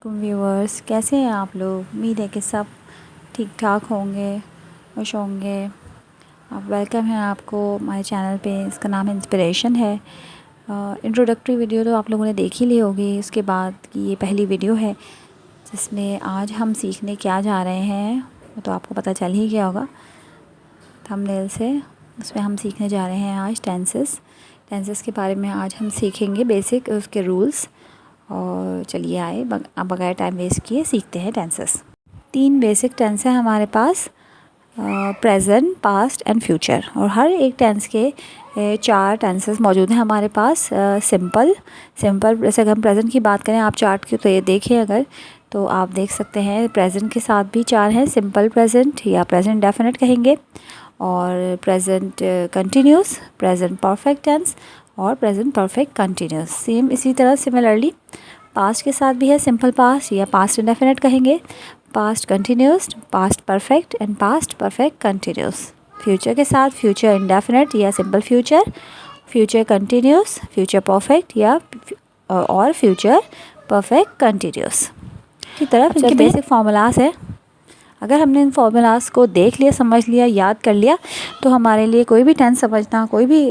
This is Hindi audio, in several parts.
व्यूअर्स, कैसे हैं आप लोग। उम्मीद है कि सब ठीक ठाक होंगे, खुश होंगे। आप वेलकम है आपको हमारे चैनल पे। इसका नाम इंस्पिरेशन है। इंट्रोडक्टरी वीडियो तो आप लोगों ने देख ही ली होगी। उसके बाद की ये पहली वीडियो है जिसमें आज हम सीखने क्या जा रहे हैं वो तो आपको पता चल ही गया होगा थंबनेल से। उसमें हम सीखने जा रहे हैं आज टेंसेस के बारे में आज हम सीखेंगे, बेसिक उसके रूल्स। और चलिए आए बगैर टाइम वेस्ट किए सीखते हैं टेंसेस। 3 बेसिक टेंस हैं हमारे पास, प्रेजेंट, पास्ट एंड फ्यूचर। और हर एक टेंस के 4 टेंसेस मौजूद हैं हमारे पास। सिंपल जैसे अगर हम प्रेजेंट की बात करें, आप चार्ट की तो ये देखें अगर, तो आप देख सकते हैं प्रेजेंट के साथ भी 4 हैं। सिंपल प्रेजेंट या प्रेजेंट डेफिनेट कहेंगे, और present continuous, present perfect tense और प्रेजेंट परफेक्ट कंटिन्यूस। सेम इसी तरह सिमिलरली पास्ट के साथ भी है, सिंपल पास्ट या पास्ट इंडेफिनिट कहेंगे, past continuous, past perfect and past perfect continuous. Future के साथ फ्यूचर इंडेफिनिट या simple future, future continuous, future perfect या और फ्यूचर परफेक्ट कंटिन्यूस की तरफ इनके बेसिक फार्मूलाज है। अगर हमने इन फार्मूलाज को देख लिया, समझ लिया, याद कर लिया, तो हमारे लिए कोई भी टेंस समझना, कोई भी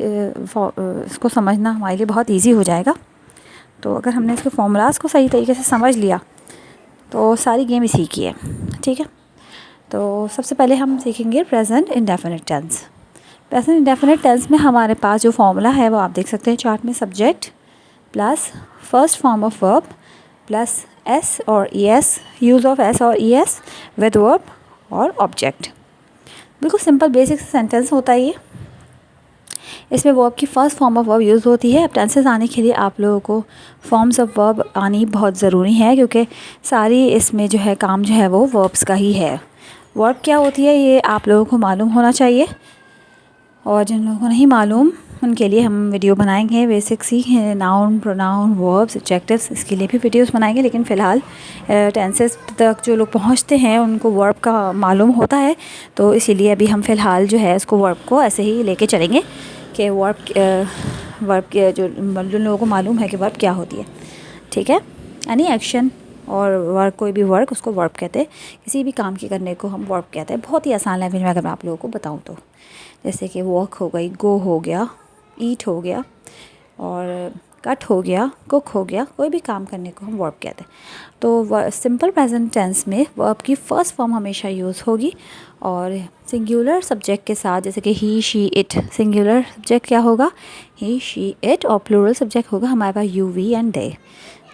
इसको समझना हमारे लिए बहुत इजी हो जाएगा। तो अगर हमने इसके फार्मूलाज को सही तरीके से समझ लिया तो सारी गेम इसी की है, ठीक है। तो सबसे पहले हम सीखेंगे present indefinite tense. Present indefinite tense में हमारे पास जो फार्मूला है वो आप देख सकते हैं चार्ट में। Subject plus first form of verb plus s और e s, use of s और ई एस विद वर्ब और ऑब्जेक्ट। बिल्कुल सिंपल बेसिक सेंटेंस होता है ये। इसमें वर्ब की first form of verb use होती है। अब टेंसेस आने के लिए आप लोगों को फॉर्म्स ऑफ वर्ब आनी बहुत ज़रूरी है, क्योंकि सारी इसमें जो है काम जो है वो वर्ब्स का ही है। वर्ब क्या होती है ये आप लोगों को मालूम होना चाहिए, और जिन लोगों को नहीं मालूम उनके लिए हम वीडियो बनाएंगे बेसिक सी, नाउन, प्रोनाउन, वर्ब्स, एडजेक्टिव्स, इसके लिए भी वीडियोस बनाएंगे। लेकिन फ़िलहाल टेंसेस तक जो लोग पहुंचते हैं उनको वर्ब का मालूम होता है, तो इसीलिए अभी हम फ़िलहाल जो है इसको वर्ब को ऐसे ही लेके चलेंगे कि वर्ब के जो लोगों को मालूम है कि वर्ब क्या होती है, ठीक है। एनी एक्शन और वर्क, कोई भी वर्क उसको वर्ब कहते हैं। किसी भी काम के करने को हम वर्ब कहते हैं। बहुत ही आसान लैंग्वेज में अगर मैं आप लोगों को बताऊं तो, जैसे कि वॉक हो गई, गो हो गया, ईट हो गया, और कट हो गया, कुक हो गया। कोई भी काम करने को हम वर्ब कहते हैं। तो सिंपल प्रेजेंट टेंस में वर्ब की फ़र्स्ट फॉर्म हमेशा यूज़ होगी, और सिंगुलर सब्जेक्ट के साथ, जैसे कि ही, शी, इट। सिंगुलर सब्जेक्ट क्या होगा? ही, शी, इट। और प्लूरल सब्जेक्ट होगा हमारे पास यू, वी एंड दे,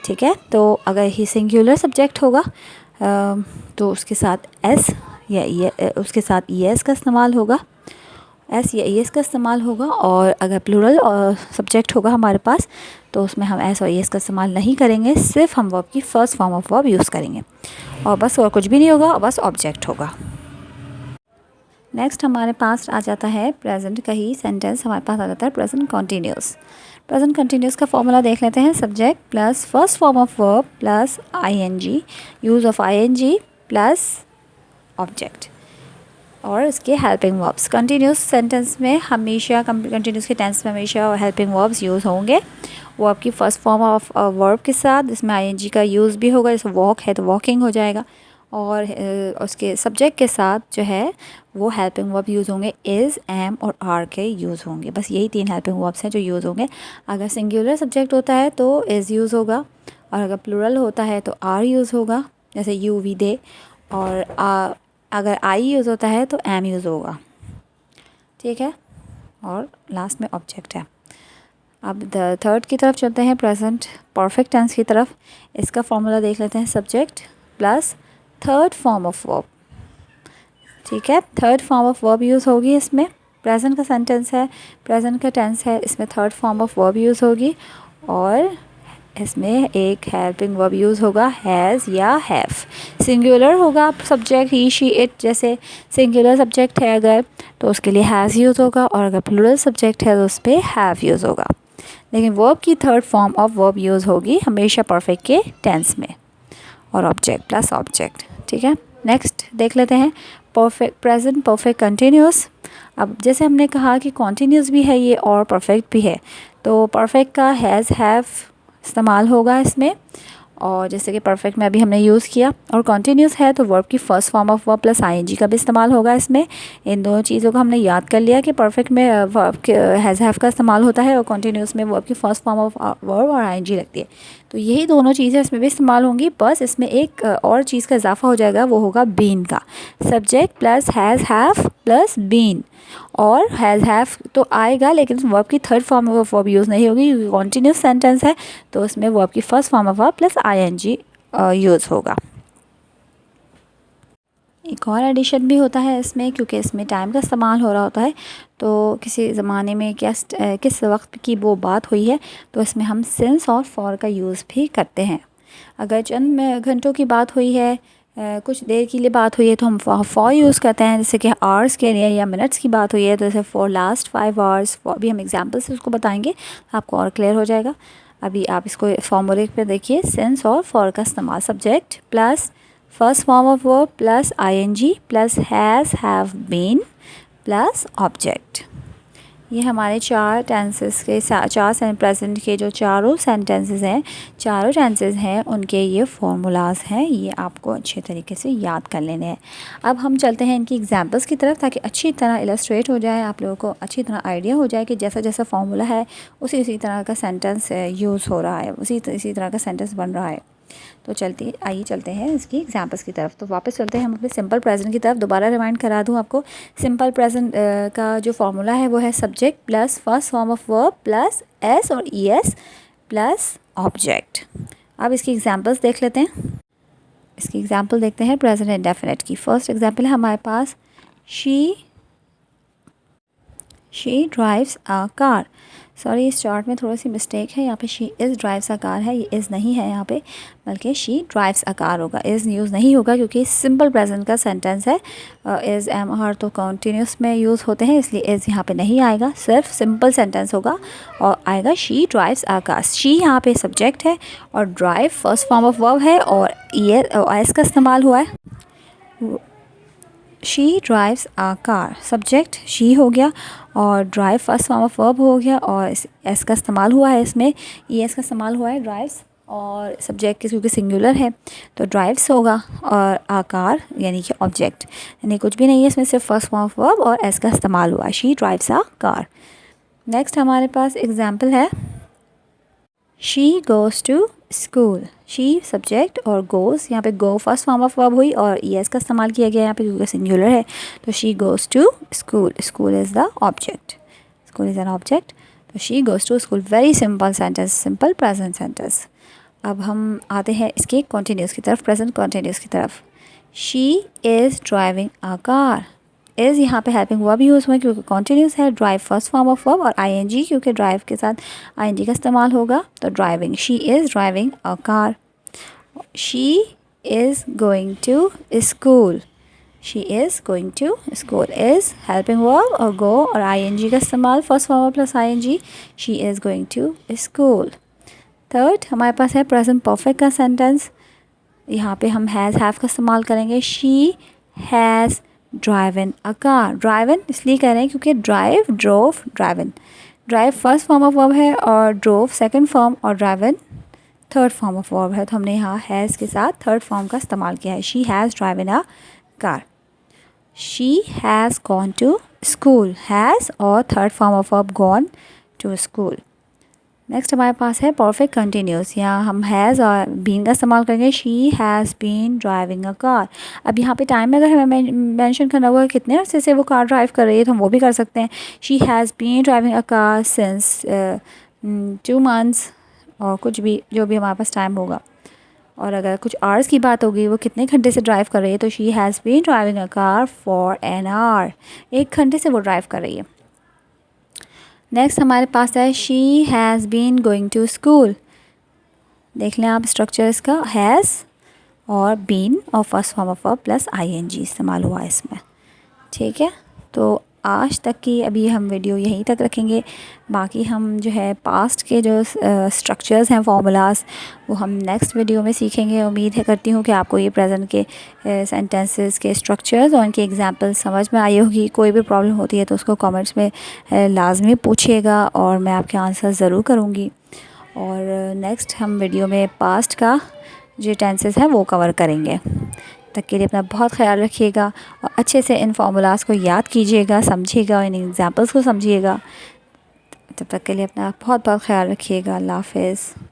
ठीक है। तो अगर ही सिंगुलर सब्जेक्ट होगा तो उसके साथ एस या उसके साथ ई एस का इस्तेमाल होगा, एस या ई एस का इस्तेमाल होगा। और अगर प्लूरल सब्जेक्ट होगा हमारे पास तो उसमें हम एस और ई एस का इस्तेमाल नहीं करेंगे, सिर्फ हम वर्ब की first form of verb use करेंगे, और बस और कुछ भी नहीं होगा, और बस ऑब्जेक्ट होगा। नेक्स्ट हमारे पास आ जाता है प्रेजेंट का ही सेंटेंस, हमारे पास आ जाता है प्रेजेंट कंटिन्यूस। प्रेजेंट कंटिन्यूस का फॉर्मूला देख लेते हैं। Subject plus first form of verb plus I N G, use of I N G plus object, और इसके हेल्पिंग वर्ब्स। कंटिन्यूस सेंटेंस में हमेशा, कंटिन्यूस के टेंस में हमेशा हेल्पिंग वर्ब्स यूज़ होंगे वर्ब की फ़र्स्ट फॉर्म ऑफ वर्ब के साथ, जिसमें आई एन जी का यूज़ भी होगा। जैसे वॉक है तो वॉकिंग हो जाएगा, और उसके सब्जेक्ट के साथ जो है वो हेल्पिंग वर्ब यूज़ होंगे, इज़, एम और आर के यूज़ होंगे। बस यही 3 हेल्पिंग वर्ब्स हैं जो यूज़ होंगे। अगर सिंगुलर सब्जेक्ट होता है तो इज़ यूज़ होगा, और अगर प्लूरल होता है तो आर यूज़ होगा, जैसे यू, वी, दे। और अगर आई यूज़ होता है तो एम यूज़ होगा, ठीक है। और लास्ट में ऑब्जेक्ट है। अब थर्ड की तरफ चलते हैं, प्रेजेंट परफेक्ट टेंस की तरफ। इसका फॉर्मूला देख लेते हैं। Subject plus third form of verb, ठीक है। Third form of verb use होगी इसमें। प्रेजेंट का सेंटेंस है, प्रेजेंट का टेंस है, इसमें third form of verb use होगी, और इसमें एक हेल्पिंग वर्ब यूज़ होगा, हैज़ या हैव। सिंगुलर होगा सब्जेक्ट, ही, शी, इट। जैसे सिंगुलर सब्जेक्ट है अगर तो उसके लिए हैज़ यूज़ होगा, और अगर प्लूरल सब्जेक्ट है तो उस पर हैव यूज़ होगा। लेकिन वर्ब की third form of verb use होगी हमेशा परफेक्ट के टेंस में, और ऑब्जेक्ट प्लस ऑब्जेक्ट, ठीक है। नेक्स्ट देख लेते हैं परफेक्ट, प्रेजेंट परफेक्ट कंटिन्यूस। अब जैसे हमने कहा कि कॉन्टीन्यूस भी है ये और परफेक्ट भी है, तो परफेक्ट का हैज़, हैव इस्तेमाल होगा इसमें, और जैसे कि परफेक्ट में अभी हमने यूज़ किया। और कॉन्टीन्यूस है तो वर्ब की first form of verb plus ING का भी इस्तेमाल होगा इसमें। इन दोनों चीज़ों को हमने याद कर लिया कि परफेक्ट में वर्ब के हैज़ हैव का इस्तेमाल होता है और कॉन्टीन्यूस में वर्ब की फर्स्ट फॉर्म ऑफ वर्ब और आईएनजी लगती है। तो यही दोनों चीज़ें इसमें भी इस्तेमाल होंगी, बस इसमें एक और चीज़ का इजाफा हो जाएगा, वो होगा बीन का। Subject plus has have plus been. और हैज़ हैव तो आएगा लेकिन वर्ब की third form of verb use नहीं होगी क्योंकि कॉन्टीन्यूस सेंटेंस है, तो उसमें वर्ब की first form of verb plus ING use होगा। एक और एडिशन भी होता है इसमें, क्योंकि इसमें टाइम का इस्तेमाल हो रहा होता है, तो किसी ज़माने में किस वक्त की वो बात हुई है, तो इसमें हम सिंस और फॉर का यूज़ भी करते हैं। अगर चंद घंटों की बात हुई है, कुछ देर के लिए बात हुई है, तो हम फॉर यूज़ करते हैं। जैसे कि आवर्स के लिए या मिनट्स की बात हुई है तो जैसे फॉर लास्ट 5 आवर्स, भी हम एग्जांपल से उसको बताएंगे, आपको और क्लियर हो जाएगा। अभी आप इसको फॉर्मूले पे देखिए, सिंस और फॉर का इस्तेमाल, subject plus first form of verb plus ING plus has have been plus object. ये हमारे चार टेंसेस के चार प्रेजेंट के जो चारों सेंटेंसेस हैं, चारों टेंसेस हैं, उनके ये फार्मूलाज हैं। ये आपको अच्छे तरीके से याद कर लेने हैं। अब हम चलते हैं इनकी एग्जांपल्स की तरफ, ताकि अच्छी तरह इलस्ट्रेट हो जाए, आप लोगों को अच्छी तरह आइडिया हो जाए कि जैसा जैसा फार्मूला है उसी तरह का सेंटेंस यूज़ हो रहा है, उसी तरह का सेंटेंस बन रहा है। तो आइए चलते हैं इसकी एग्जांपल्स की तरफ। तो वापस चलते हैं हम अपने सिंपल प्रेजेंट की तरफ। दोबारा रिमाइंड करा दूं आपको, सिंपल प्रेजेंट का जो फार्मूला है वो है subject plus first form of verb plus s और ई एस प्लस ऑब्जेक्ट। अब इसकी एग्जांपल्स देख लेते हैं। इसकी एग्जांपल देखते हैं प्रेजेंट इंडेफिनिट की। फर्स्ट एग्जांपल है हमारे पास, she drives a car. Sorry, इस चार्ट में थोड़ी सी मिस्टेक है, यहाँ पे she is drives a car है, ये इज़ नहीं है यहाँ पे, बल्कि शी ड्राइव्स अ कार होगा। इज़ यूज़ नहीं होगा क्योंकि सिंपल प्रेजेंट का सेंटेंस है। इज़ एम आर तो कॉन्टीन्यूस में यूज़ होते हैं, इसलिए इज़ यहाँ पे नहीं आएगा, सिर्फ सिंपल सेंटेंस होगा और आएगा she drives a car. She यहाँ पे सब्जेक्ट है और drive first form of verb है और एस का इस्तेमाल हुआ है। She drives a car, subject she हो गया और drive first form of verb हो गया और एस का इस्तेमाल हुआ है, इसमें ई एस का इस्तेमाल हुआ है ड्राइव्स, और सब्जेक्ट क्योंकि सिंगुलर है तो ड्राइव्स होगा, और आ कार यानी कि ऑब्जेक्ट, यानी कुछ भी नहीं है इसमें, सिर्फ फर्स्ट फॉर्म ऑफ वर्ब और एस का इस्तेमाल हुआ है। She drives a car. Next हमारे पास एग्जाम्पल है, she goes to school. She subject और गोज़, यहाँ पे go first form of verb हुई और ई एस का इस्तेमाल किया गया यहाँ पे क्योंकि सिंगुलर है, तो she goes to school. School is the object, school is an object, तो she goes to school. Very simple sentence, simple present sentence. अब हम आते हैं इसके कॉन्टीन्यूस की तरफ, प्रेजेंट कॉन्टीन्यूस की तरफ। She is driving a car. Is यहाँ पे हेल्पिंग वर्ब यूज़ हुआ क्योंकि कॉन्टीन्यूस है, drive first form of verb और आईएनजी क्योंकि ड्राइव के साथ आईएनजी का इस्तेमाल होगा, तो driving. She is driving a car. She is going to school. She is going to school. Is helping verb और गो और आईएनजी का इस्तेमाल, first form plus ING. She is going to school. Third हमारे पास है प्रेजेंट परफेक्ट का सेंटेंस। यहाँ पे हम हैज़ हैव का इस्तेमाल करेंगे। She has driven a car. Driven इसलिए कह रहे हैं क्योंकि drive, drove, driven. Drive first form of verb है और ड्रोव सेकंड फॉर्म और driven third form of verb है, तो हमने यहाँ हैज़ के साथ थर्ड फॉर्म का इस्तेमाल किया है। She has driven a car. She has gone to school. Has और third form of verb gone to school. Next हमारे पास है परफेक्ट कंटिन्यूस। यहाँ हम हैज़ और बीन का इस्तेमाल करेंगे। She has been driving a car. अब यहाँ पे टाइम में अगर हमें मेंशन करना होगा कितने अरसे से वो कार ड्राइव कर रही है, तो हम वो भी कर सकते हैं। She has been driving a car since 2 months, और कुछ भी जो भी हमारे पास टाइम होगा। और अगर कुछ आवर्स की बात होगी, वो कितने घंटे से ड्राइव कर रही है, तो she has been driving a car for an hour. 1 घंटे से वो ड्राइव कर रही है। नेक्स्ट हमारे पास है she has been going to school. देख लें आप स्ट्रक्चर इसका, हैज़ और बीन और first form of verb plus ING इस्तेमाल हुआ है इसमें। ठीक है, तो आज तक की अभी हम वीडियो यहीं तक रखेंगे। बाकी हम जो है पास्ट के जो स्ट्रक्चर्स हैं, फार्मूलाज, वो हम नेक्स्ट वीडियो में सीखेंगे। उम्मीद है करती हूँ कि आपको ये प्रेजेंट के सेंटेंसेस के स्ट्रक्चर्स और उनके एग्जांपल समझ में आई होगी। कोई भी प्रॉब्लम होती है तो उसको कमेंट्स में लाजमी पूछिएगा और मैं आपके आंसर ज़रूर करूँगी। और नेक्स्ट हम वीडियो में पास्ट का जो टेंसेस हैं वो कवर करेंगे। तक के लिए अपना बहुत ख्याल रखिएगा और अच्छे से इन फार्मूलाज़ को याद कीजिएगा, समझिएगा, इन एग्ज़ाम्पल्स को समझिएगा। तब तक के लिए अपना बहुत बहुत ख्याल रखिएगा। अल्लाह हाफ़िज़।